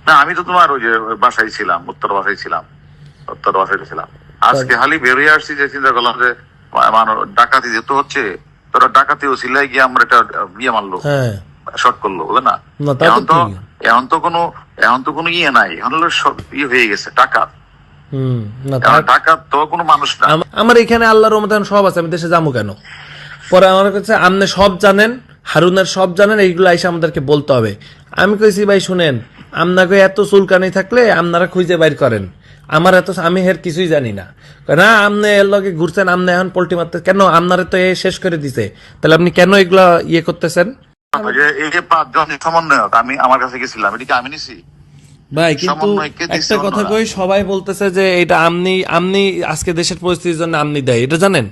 না আমি তো তোমার ওই যে বাসায় ছিলাম, উত্তর বাসায় ছিলাম। আজকে খালি বেরিয়ে আসছি যে চিন্তা করলাম যে ডাকাতি যেহেতু হচ্ছে, তোরা ডাকাতি ও সিলাই গিয়ে আমরা এটা বিয়ে মারলো, শর্ট করলো, বুঝলে না? এখন তো কোনো ইয়ে নাই, এখন হলো সব ইয়ে হয়ে গেছে টাকা। টাকা তো কোনো মানুষ না। আমার এখানে আল্লাহর রহমতে সব আছে, আমি দেশে যাবো কেন? পরে আমার কাছে আপনি সব জানেন, হারুনের সব জানেন, এইগুলো এসে আমাদেরকে বলতে হবে। আমি কইছি ভাই শুনেন, আপনাকে এত চুলকানি থাকলে আপনারা খুঁজে বাইর করেন, আমার আমি এর কিছুই জানি না। না আপনি এর লগে ঘুরছেন, আপনি এখন পোল্টি মারতে কেন? আপনারা তো এ শেষ করে দিছে, তাহলে আপনি কেন এগুলা ইয়ে করতেছেন? এই যে 5 জন সমন্বয়ক আমি আমার কাছে গেছিলাম, এটা কি আমি নিছি? ভাই কিন্তু একটা কথা কই, সবাই বলতেছে যে এটা আপনি আজকে দেশের পরিস্থিতির জন্য আপনি দেয়, এটা জানেন?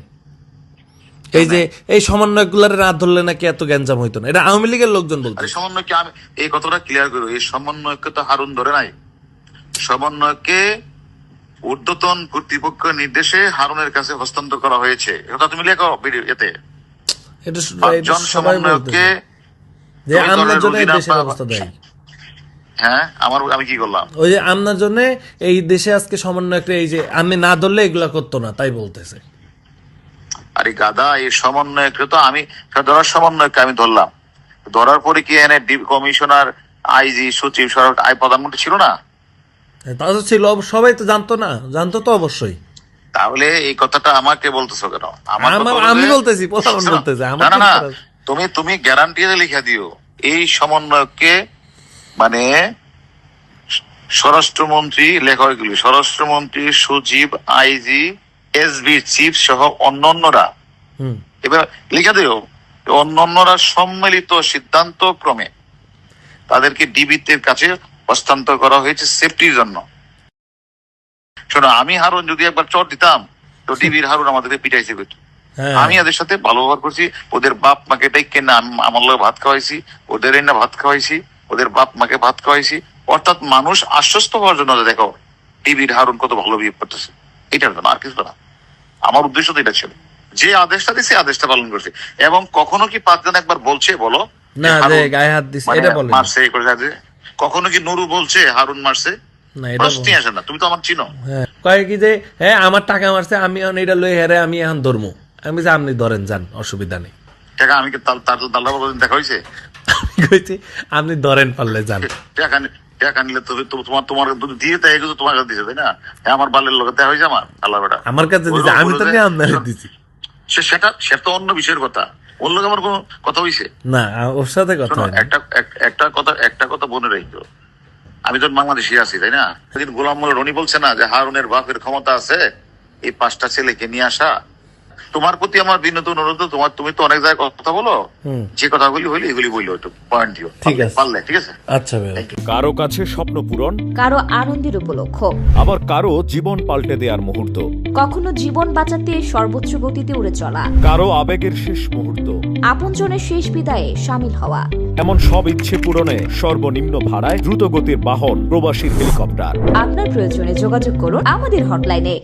এই যে এই সমন্বয়ক গুলার রাত ধরলে নাকি এত গ্যাঞ্জাম হইতো না, এটা আওয়ামী লীগের লোকজন বলতো। সমন্বয়কে আমি এই কথাটা ক্লিয়ার করবো, এই সমন্বয়কে তো হারুন ধরে নাই। সমন্বয়কে ঊর্ধ্বতন কর্তৃপক্ষ নির্দেশে হারুনের কাছে হস্তান্তর করা হয়েছে, এটা তুমি লেখো এতে। জন সমন্বয়ককে আমি কি করলাম? ওই যে আপনার জন্য এই দেশে আজকে সমন্বয়করা এই যে আমি না ধরলে এগুলা করতো না, তাই বলতেছে। আরে গাদা, এই সমন্বয়ককে তো আমি ধরার সমন্বয়ককে আমি ধরলাম, ধরার পরে কি এনে কমিশনার, আইজি, সচিব, প্রধানমন্ত্রী ছিল না? তা তো ছিল, সবাই তো জানতো না? জানতো তো অবশ্যই। তাহলে এই কথাটা আমাকে বলতেছো কেন? আমি বলতেছি, না, তুমি গ্যারান্টি লিখে দিও এই সমন্বয়ককে, মানে স্বরাষ্ট্রমন্ত্রী, লেখকগুলি স্বরাষ্ট্রমন্ত্রী, সচিব, আইজি, এসবি চিফ সহ অন্যান্যরা, এবার লিখে দিও অন্যান্যরা সম্মিলিত সিদ্ধান্ত ক্রমে তাদেরকে ডিবির কাছে হস্তান্তর করা হয়েছে সেফটির জন্য। শোনো, আমি হারুন যদি একবার চট দিতাম তো ডিবির হারুন আমাদেরকে পিটাইছে করতো। আমি এদের সাথে ভালো ব্যবহার করছি, ওদের বাপ মাকে এটাই কেনা আমার লোক ভাত খাওয়াইছি, ওদের না ভাত খাওয়াইছি, ওদের বাপ মাকে ভাত খাওয়াইছি। অর্থাৎ মানুষ আশ্বস্ত হওয়ার জন্য দেখো ডিবির হারুন কত ভালো বিহেভ করতেছে, এটার জন্য, আর কিছু না। আমার উদ্দেশ্য তো এটা ছিল, যে আদেশটা দিছে আদেশটা পালন করছে। এবং কখনো কি 5 জন একবার বলছে বলো না যে গায়ে হাত দিছে, এটা বলে মারছে এই করে যাচ্ছে? কখনো কি নুরু বলছে হারুন মারছে? না, এটা প্রশ্নই আসে না। তুমি তো আমার চিনো। কয় কি যে হ্যাঁ আমার টাকা মারছে, আমি এখন এটা লই হেরে আমি এখন ধরমু। আমি যে আপনি ধরেন যান, অসুবিধা নেই। টাকা আমি কি তার তো দাল্লা বাবা দেখা হয়েছে? আমি কইছি আপনি ধরেন পারলে যান। টাকা নিলে তো তোমার দিয়ে তাই এগুলো তোমার কাছে দিছে, তাই না? আমার বালের লোক দেখা হয়েছে আমার আল্লাহ বেটা আমার কাছে দিছে, আমি তো নিয়ে আপনার দিছি। সেটা তো অন্য বিষয়ের কথা, ওর লোক আমার কোনো কথা হয়েছে না, ওর সাথে কথা একটা কথা মনে রাখতো, আমি তো বাংলাদেশে আছি, তাই না? সেদিন গোলাম মোল্লা রনি বলছে না যে হারুনের বাপের ক্ষমতা আছে এই 5টা ছেলেকে নিয়ে আসা। তোমার প্রতি আমার বিনীত অনুরোধ, তুমি তো অনেক জায়গায় কথা বলো, যে কথাগুলি হইলে এগুলি বললো, একটু পয়েন্ট দিও, পারলে। ঠিক আছে? আচ্ছা। কারো কাছে স্বপ্ন পূরণ, কারো আনন্দের উপলক্ষ, আবার কারো জীবন পাল্টে দেওয়ার মুহূর্ত, কখনো জীবন বাঁচাতে সর্বোচ্চ গতিতে উড়ে চলা, কারো আবেগের শেষ মুহূর্ত, আপনজনের শেষ বিদায়ে শামিল হওয়া, এমন সব ইচ্ছে পূরণে সর্বনিম্ন ভাড়ায় দ্রুত গতির বাহন প্রবাসী হেলিকপ্টার। আপনার প্রয়োজনে যোগাযোগ করুন আমাদের হটলাইনে।